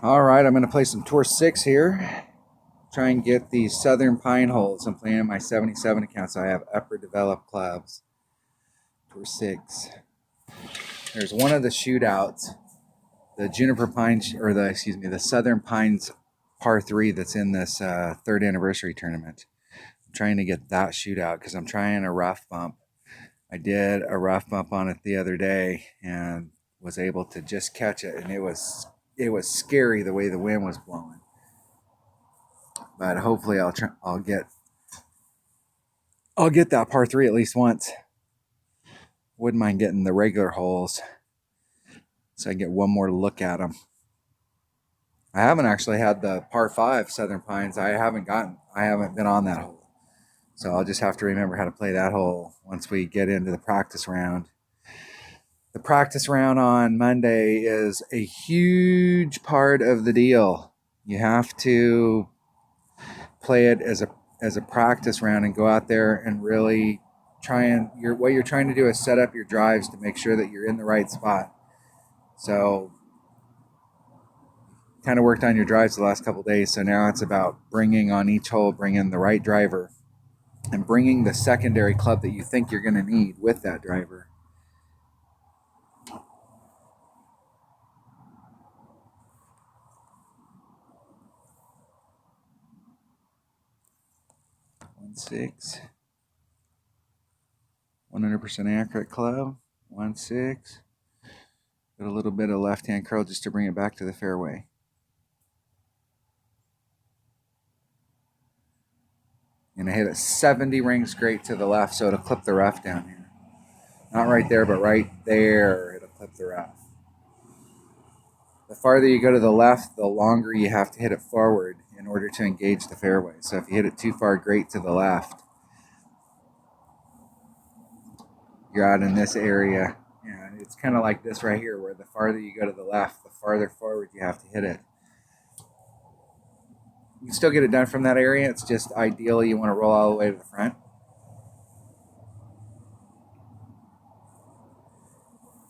All right, I'm going to play some Tour 6 here. Try and get the Southern Pine holes. I'm playing in my 77 account, so I have upper developed clubs. Tour 6. There's one of the shootouts, the Juniper Pine, the Southern Pines par 3 that's in this third anniversary tournament. I'm trying to get that shootout because I'm trying a rough bump. I did a rough bump on it the other day and was able to just catch it, and it was scary the way the wind was blowing. But hopefully I'll get that par 3 at least once. Wouldn't mind getting the regular holes so I can get one more look at them. I haven't actually had the par 5 Southern Pines. I haven't been on that hole. So I'll just have to remember how to play that hole once we get into the practice round. The practice round on Monday is a huge part of the deal. You have to play it as a practice round and go out there and really what you're trying to do is set up your drives to make sure that you're in the right spot. So kind of worked on your drives the last couple of days, so now it's about bringing on each hole, bringing the right driver and bringing the secondary club that you think you're going to need with that driver. Six, 100% accurate club. 1-6. Got a little bit of left-hand curl just to bring it back to the fairway. And I hit it 70 rings straight to the left, so it'll clip the rough down here. Not right there, but right there, it'll clip the rough. The farther you go to the left, the longer you have to hit it forward in order to engage the fairway. So if you hit it too far great to the left, you're out in this area. And it's kind of like this right here, where the farther you go to the left, the farther forward you have to hit it. You can still get it done from that area. It's just ideally you want to roll all the way to the front.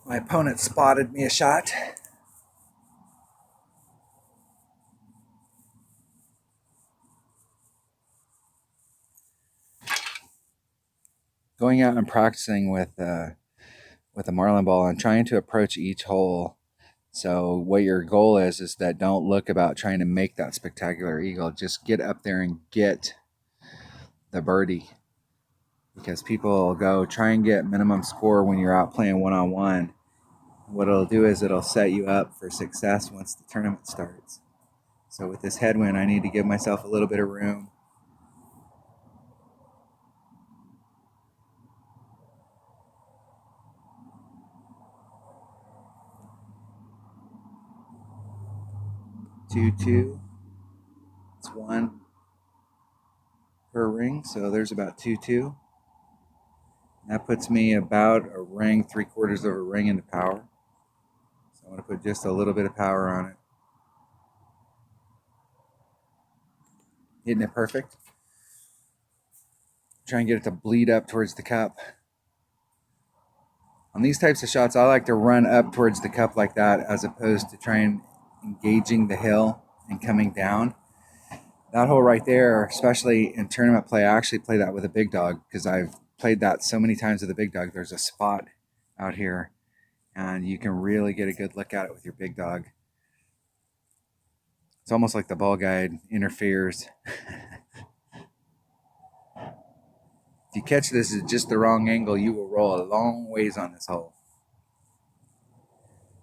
My opponent spotted me a shot. Going out and practicing with a marlin ball and trying to approach each hole. So what your goal is that don't look about trying to make that spectacular eagle. Just get up there and get the birdie. Because people will go try and get minimum score when you're out playing one-on-one. What it'll do is it'll set you up for success once the tournament starts. So with this headwind, I need to give myself a little bit of room. Two. It's 1 per ring, so there's about 2. That puts me about a ring, 3/4 of a ring into power. So I want to put just a little bit of power on it. Hitting it perfect. Try and get it to bleed up towards the cup. On these types of shots, I like to run up towards the cup like that as opposed to trying engaging the hill and coming down. That hole right there, especially in tournament play, I actually play that with a big dog because I've played that so many times with a big dog. There's a spot out here and you can really get a good look at it with your big dog. It's almost like the ball guide interferes. If you catch this at just the wrong angle, you will roll a long ways on this hole.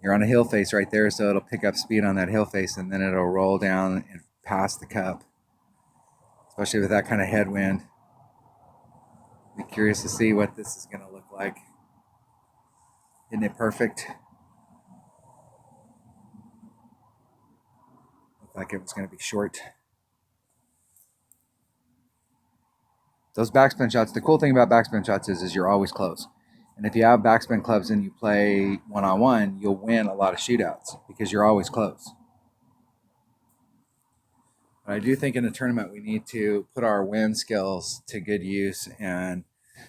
You're on a hill face right there, so it'll pick up speed on that hill face and then it'll roll down and past the cup. Especially with that kind of headwind. Be curious to see what this is going to look like. Isn't it perfect? Looked like it was going to be short. Those backspin shots, the cool thing about backspin shots is you're always close. And if you have backspin clubs and you play one-on-one, you'll win a lot of shootouts because you're always close. But I do think in a tournament we need to put our wind skills to good use and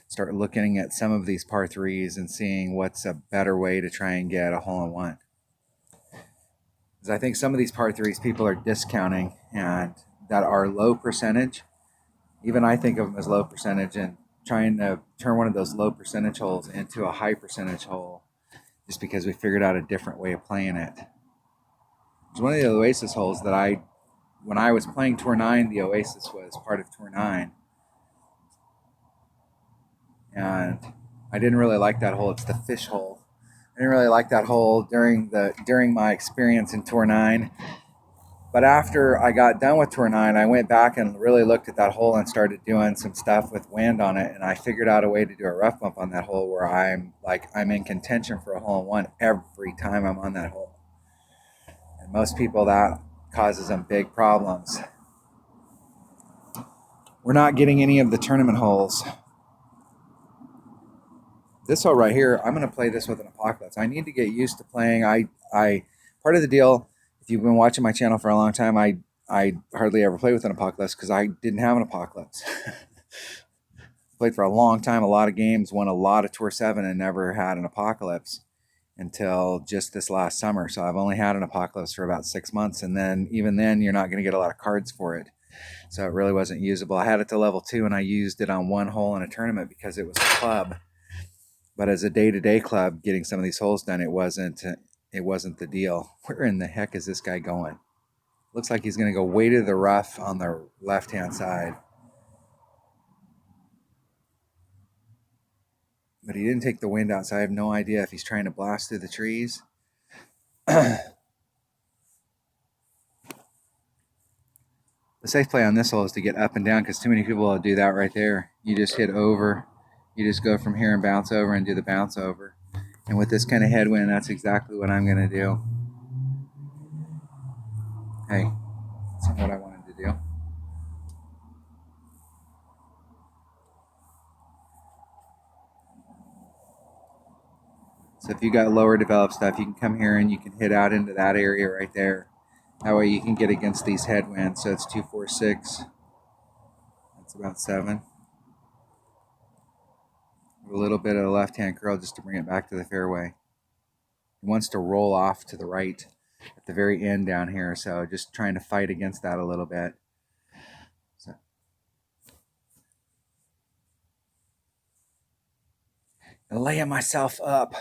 start looking at some of these par 3s and seeing what's a better way to try and get a hole-in-one. is I think some of these par threes people are discounting and that are low percentage. Even I think of them as low percentage, and trying to turn one of those low percentage holes into a high percentage hole just because we figured out a different way of playing it. It's one of the Oasis holes that when I was playing Tour 9, the Oasis was part of Tour 9. And I didn't really like that hole. It's the fish hole. I didn't really like that hole during my experience in Tour 9. But after I got done with Tour 9, I went back and really looked at that hole and started doing some stuff with wind on it. And I figured out a way to do a rough bump on that hole where I'm in contention for a hole-in-one every time I'm on that hole. And most people, that causes them big problems. We're not getting any of the tournament holes. This hole right here, I'm going to play this with an Apocalypse. I need to get used to playing. Part of the deal, if you've been watching my channel for a long time, I hardly ever play with an Apocalypse because I didn't have an Apocalypse. Played for a long time, a lot of games, won a lot of Tour 7 and never had an Apocalypse until just this last summer. So I've only had an Apocalypse for about 6 months, and then even then you're not going to get a lot of cards for it. So it really wasn't usable. I had it to level 2 and I used it on one hole in a tournament because it was a club. But as a day-to-day club, getting some of these holes done, it wasn't the deal. Where in the heck is this guy going? Looks like he's going to go way to the rough on the left-hand side. But he didn't take the wind out, so I have no idea if he's trying to blast through the trees. The safe play on this hole is to get up and down, because too many people will do that right there. You just hit over. You just go from here and bounce over and do the bounce over. And with this kind of headwind, that's exactly what I'm going to do. Hey, that's not what I wanted to do. So if you got lower developed stuff, you can come here and you can hit out into that area right there. That way you can get against these headwinds. So it's 2, 4, 6. That's about 7. A little bit of a left-hand curl just to bring it back to the fairway. It wants to roll off to the right at the very end down here. So just trying to fight against that a little bit. So. And laying myself up.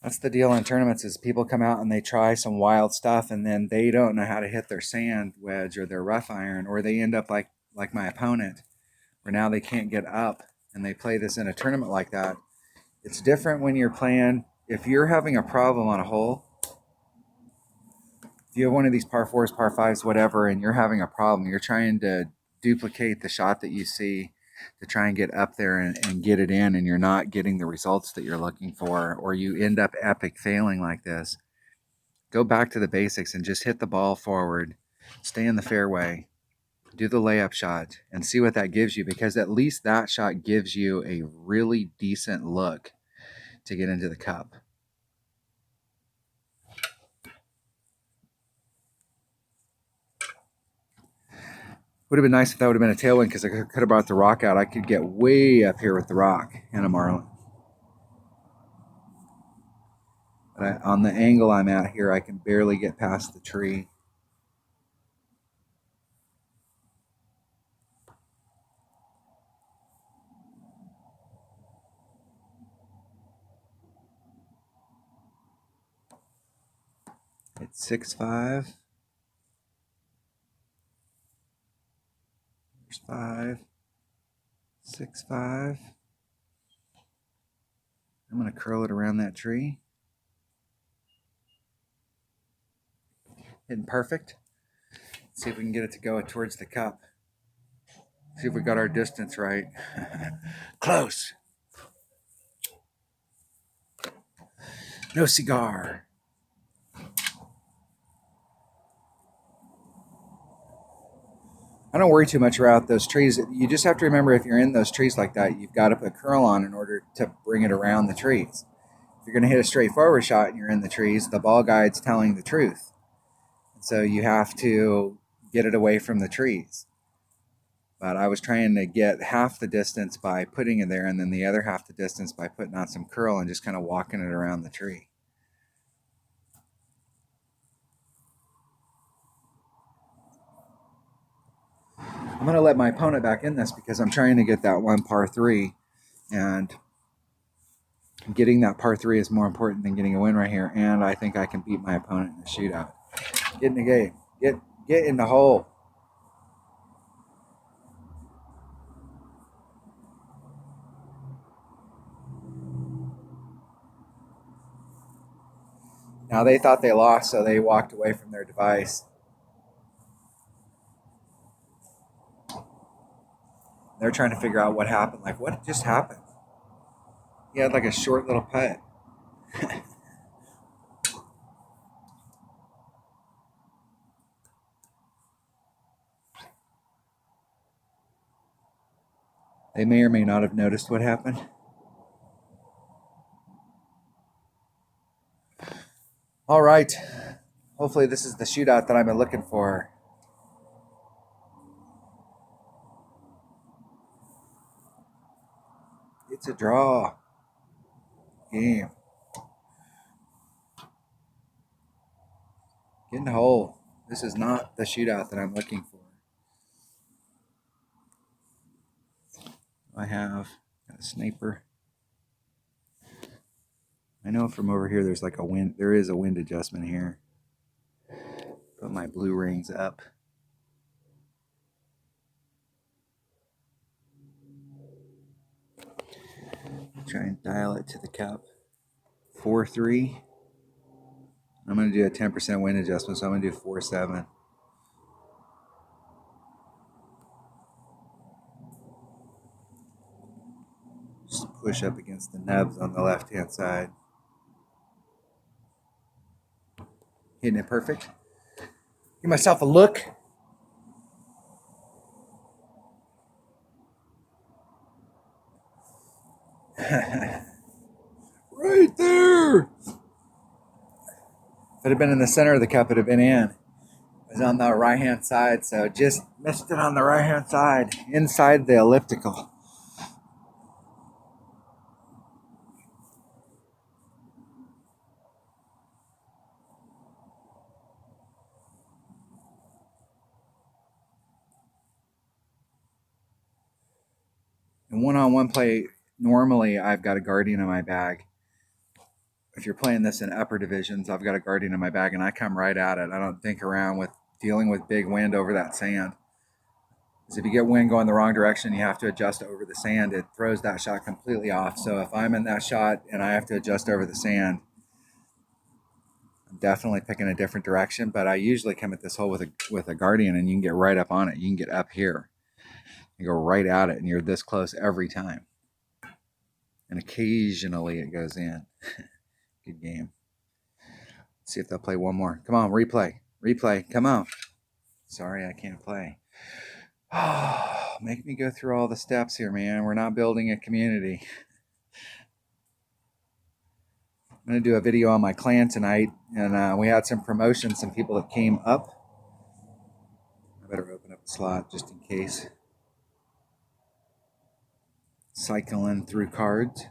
That's the deal in tournaments, is people come out and they try some wild stuff and then they don't know how to hit their sand wedge or their rough iron, or they end up like my opponent, where now they can't get up and they play this in a tournament like that. It's different when you're playing. If you're having a problem on a hole, if you have one of these par 4s, par 5s, whatever, and you're having a problem, you're trying to duplicate the shot that you see to try and get up there and get it in, and you're not getting the results that you're looking for, or you end up epic failing like this. Go back to the basics and just hit the ball forward, stay in the fairway, do the layup shot, and see what that gives you, because at least that shot gives you a really decent look to get into the cup. Would have been nice if that would have been a tailwind, because I could have brought the rock out. I could get way up here with the rock and a marlin. But on the angle I'm at here, I can barely get past the tree. It's 6-5. There's 5. 6-5. I'm going to curl it around that tree. Hitting perfect. Let's see if we can get it to go towards the cup. See if we got our distance right. Close. No cigar. I don't worry too much about those trees. You just have to remember, if you're in those trees like that, you've got to put curl on in order to bring it around the trees. If you're going to hit a straightforward shot and you're in the trees, the ball guide's telling the truth. So you have to get it away from the trees. But I was trying to get half the distance by putting it there, and then the other half the distance by putting on some curl and just kind of walking it around the tree. I'm going to let my opponent back in this because I'm trying to get that one par 3, and getting that par 3 is more important than getting a win right here, and I think I can beat my opponent in the shootout. Get in the game. Get in the hole. Now they thought they lost, so they walked away from their device. They're trying to figure out what happened. Like, what just happened? He had like a short little putt. They may or may not have noticed what happened. All right. Hopefully this is the shootout that I've been looking for. It's a draw game. Get in the hole. This is not the shootout that I'm looking for. I have a sniper. I know from over here there's like a wind. There is a wind adjustment here. Put my blue rings up. Try and dial it to the cup. 4-3. I'm going to do a 10% wind adjustment, so I'm going to do 4-7. Just push up against the nubs on the left-hand side. Hitting it perfect. Give myself a look. Right there. If it had been in the center of the cup, it would have been in. It was on the right-hand side, so just missed it on the right-hand side, inside the elliptical. In one-on-one play, normally I've got a Guardian in my bag. If you're playing this in upper divisions, I've got a Guardian in my bag, and I come right at it. I don't think around with dealing with big wind over that sand. Because if you get wind going the wrong direction, you have to adjust over the sand. It throws that shot completely off. So if I'm in that shot and I have to adjust over the sand, I'm definitely picking a different direction. But I usually come at this hole with a Guardian, and you can get right up on it. You can get up here. You go right at it, and you're this close every time. And occasionally it goes in. Good game. Let's see if they'll play one more. Come on, replay. Replay. Come on. Sorry, I can't play. Oh, make me go through all the steps here, man. We're not building a community. I'm going to do a video on my clan tonight, and we had some promotions, some people that came up. I better open up the slot just in case. Cycling through cards.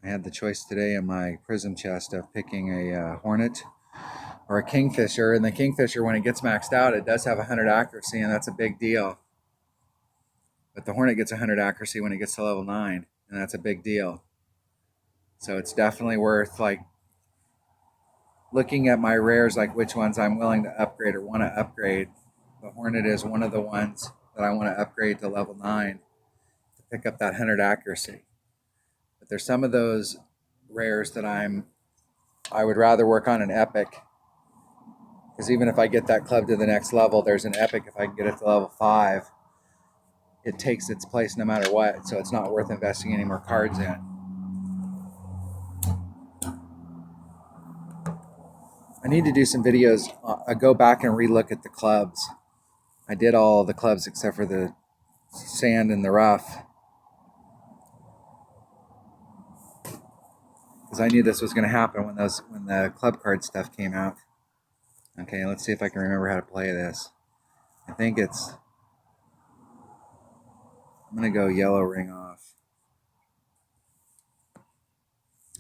I had the choice today in my prism chest of picking a Hornet or a Kingfisher, and the Kingfisher, when it gets maxed out, it does have 100 accuracy, and that's a big deal. But the Hornet gets 100 accuracy when it gets to level 9, and that's a big deal. So it's definitely worth like looking at my rares, like which ones I'm willing to upgrade or want to upgrade. The Hornet is one of the ones that I want to upgrade to level 9 to pick up that 100 accuracy. But there's some of those rares that I would rather work on an epic, because even if I get that club to the next level, there's an epic. If I can get it to level 5, it takes its place no matter what, so it's not worth investing any more cards in. I need to do some videos. I go back and relook at the clubs. I did all the clubs except for the sand and the rough, because I knew this was going to happen when the club card stuff came out. Okay, let's see if I can remember how to play this. I think it's, I'm gonna go yellow ring off.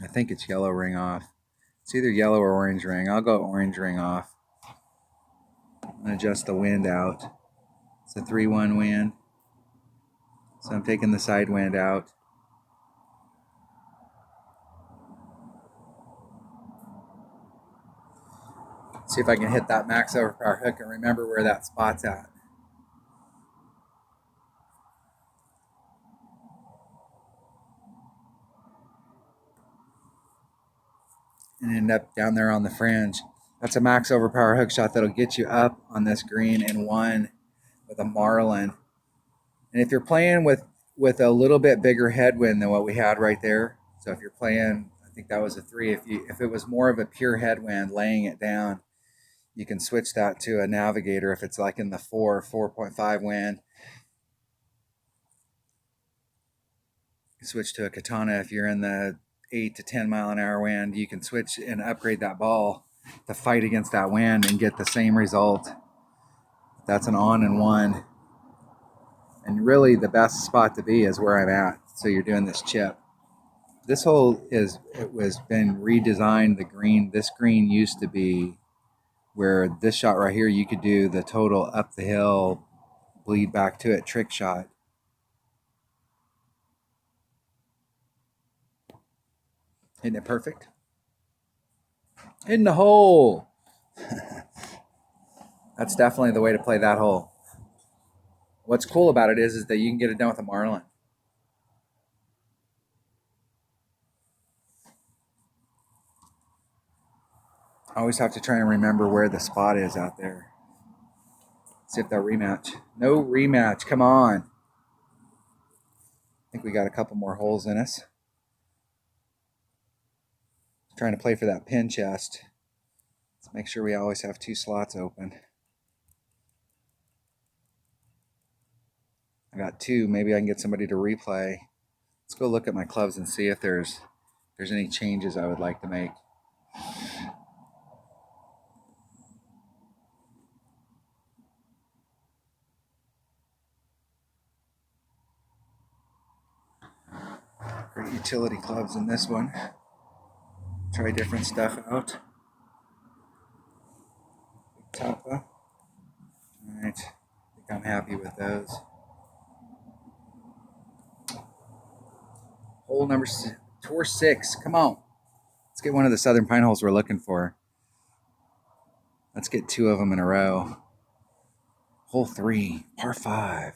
I think it's yellow ring off. It's either yellow or orange ring. I'll go orange ring off. I'm gonna adjust the wind out. It's a 3-1 wind. So I'm taking the side wind out. See if I can hit that max overpower hook and remember where that spot's at. And end up down there on the fringe. That's a max overpower hook shot that'll get you up on this green in one with a marlin. And if you're playing with a little bit bigger headwind than what we had right there, so if you're playing, I think that was a 3. If it was more of a pure headwind, laying it down, you can switch that to a navigator if it's like in the 4.5 wind. You switch to a katana if you're in the 8 to 10 mile an hour wind. You can switch and upgrade that ball to fight against that wind and get the same result. That's an on and one. And really the best spot to be is where I'm at. So you're doing this chip. This hole was been redesigned. The green, this green used to be where this shot right here, you could do the total up the hill, bleed back to it trick shot. Isn't it perfect? In the hole. That's definitely the way to play that hole. What's cool about it is that you can get it done with a marlin. I always have to try and remember where the spot is out there. See if they'll rematch. No rematch. Come on. I think we got a couple more holes in us. Trying to play for that pin chest. Let's make sure we always have 2 slots open. I got 2. Maybe I can get somebody to replay. Let's go look at my clubs and see if there's any changes I would like to make. Great utility clubs in this one. Try different stuff out. Tapa. Alright, I think I'm happy with those. Hole number 6. Come on. Let's get one of the southern pine holes we're looking for. Let's get 2 of them in a row. Hole 3, par 5.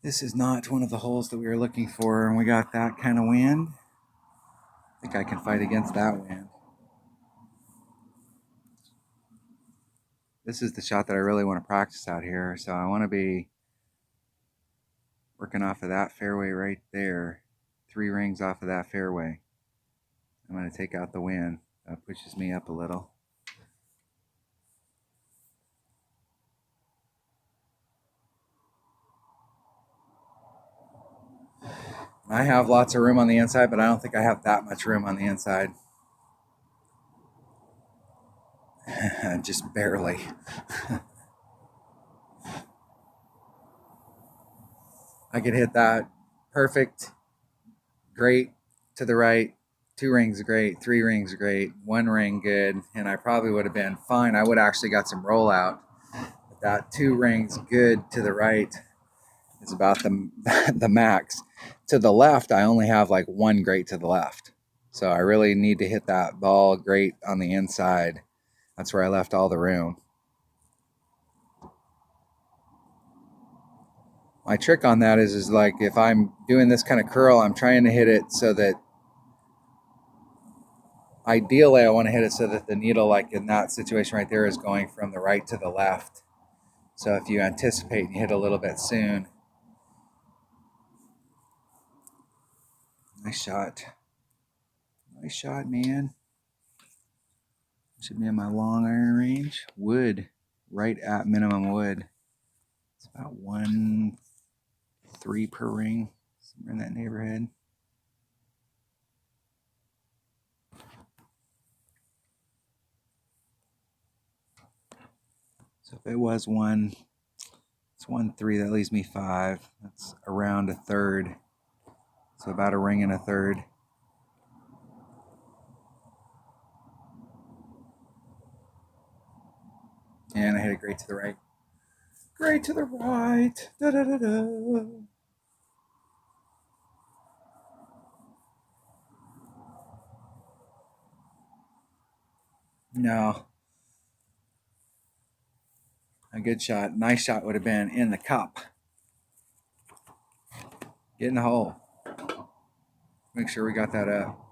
This is not one of the holes that we were looking for, and we got that kind of wind. I think I can fight against that wind. This is the shot that I really want to practice out here, so I want to be working off of that fairway right there. 3 rings off of that fairway. I'm going to take out the wind. That pushes me up a little. I have lots of room on the inside, but I don't think I have that much room on the inside. Just barely. I could hit that perfect, great to the right, 2 rings great, 3 rings great, 1 ring good, and I probably would have been fine. I would have actually got some rollout. But that 2 rings good to the right is about the max. To the left, I only have like 1 great to the left. So I really need to hit that ball great on the inside. That's where I left all the room. My trick on that is like if I'm doing this kind of curl, I'm trying to hit it so that ideally I want to hit it so that the needle, like in that situation right there, is going from the right to the left. So if you anticipate and you hit a little bit soon. Nice shot. Nice shot, man. Should be in my long iron range. Wood, right at minimum wood. It's about 1.3 per ring, somewhere in that neighborhood. So if it was 1, it's 1, 3, that leaves me 5. That's around a third. So about a ring and a third. And I hit it great to the right. Great to the right. Da, da, da, da. No. A good shot. Nice shot would have been in the cup. Get in the hole. Make sure we got that up.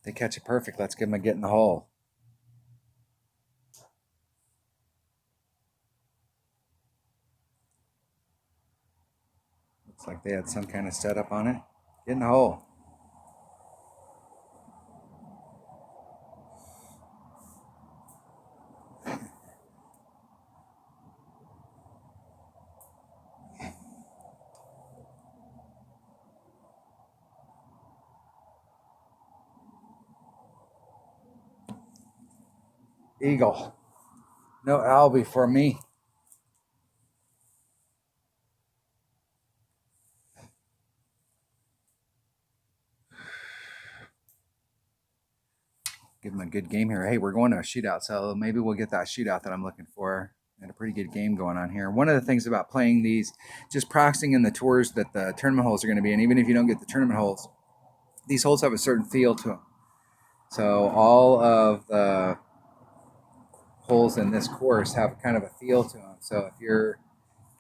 They catch it perfect. Let's give them a get in the hole. Looks like they had some kind of setup on it. Get in the hole. Eagle. No Albie for me. Give them a good game here. Hey, we're going to a shootout, so maybe we'll get that shootout that I'm looking for. And a pretty good game going on here. One of the things about playing these, just practicing in the tours that the tournament holes are going to be, and even if you don't get the tournament holes, these holes have a certain feel to them. So all of the holes in this course have kind of a feel to them. So if you're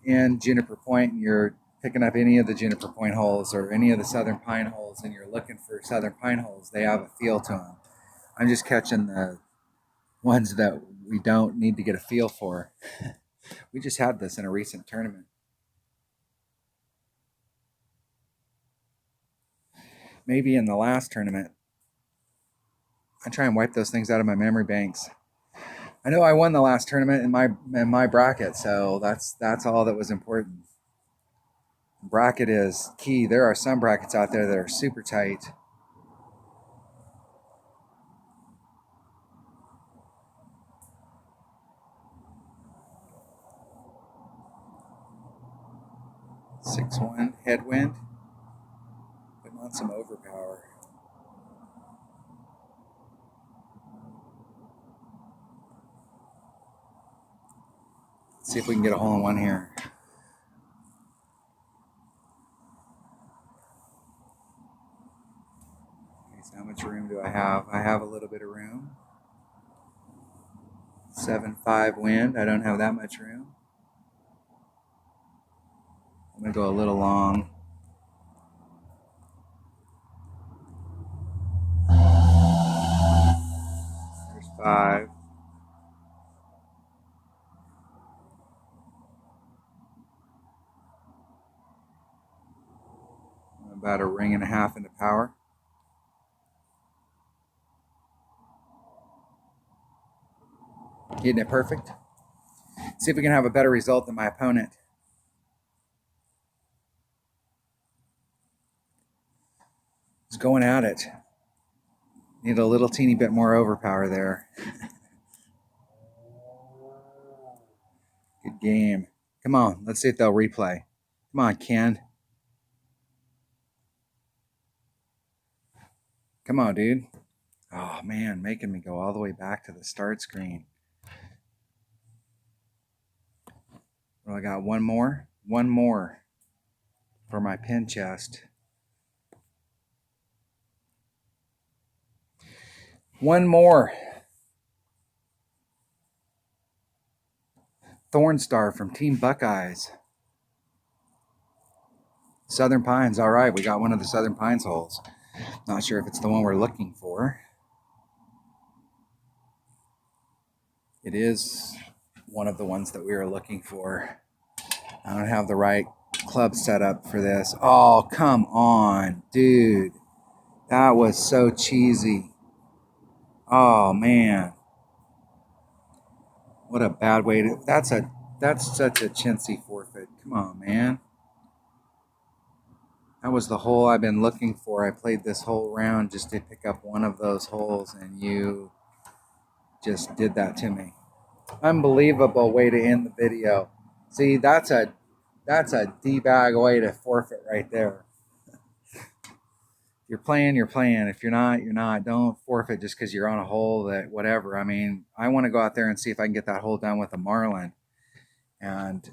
in Juniper Point and you're picking up any of the Juniper Point holes or any of the Southern Pine holes and you're looking for Southern Pine holes, they have a feel to them. I'm just catching the ones that we don't need to get a feel for. We just had this in a recent tournament. Maybe in the last tournament. I try and wipe those things out of my memory banks. I know I won the last tournament in my bracket, so that's all that was important. Bracket is key. There are some brackets out there that are super tight. Six one headwind, putting on some overpower. Let's see if we can get a hole in one here. Okay, so how much room do I have? I have a little bit of room. 7-5 wind. I don't have that much room. I'm gonna go a little long. There's 5. I'm about a ring and a half into power. Getting it perfect. See if we can have a better result than my opponent. He's going at it. Need a little teeny bit more overpower there. Good game. Come on, let's see if they'll replay. Come on, Ken. Come on, dude. Oh, man, making me go all the way back to the start screen. Well, I got one more. One more for my pin chest. One more. Thornstar from Team Buckeyes. Southern Pines. All right, we got one of the Southern Pines holes. Not sure if it's the one we're looking for. It is one of the ones that we were looking for. I don't have the right club set up for this. Oh, come on, dude. That was so cheesy. Oh, man. What a bad way to... That's such a chintzy forfeit. Come on, man. That was the hole I've been looking for. I played this whole round just to pick up one of those holes, and you just did that to me. Unbelievable way to end the video. See, that's a D-bag way to forfeit right there. You're playing, you're playing. If you're not, you're not. Don't forfeit just because you're on a hole that whatever. I mean, I want to go out there and see if I can get that hole done with a Marlin and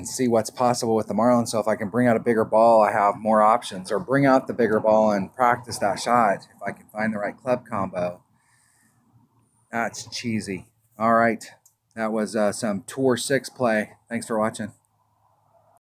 see what's possible with the Marlin. So if I can bring out a bigger ball, I have more options, or bring out the bigger ball and practice that shot if I can find the right club combo. That's cheesy. All right. That was some Tour 6 play. Thanks for watching.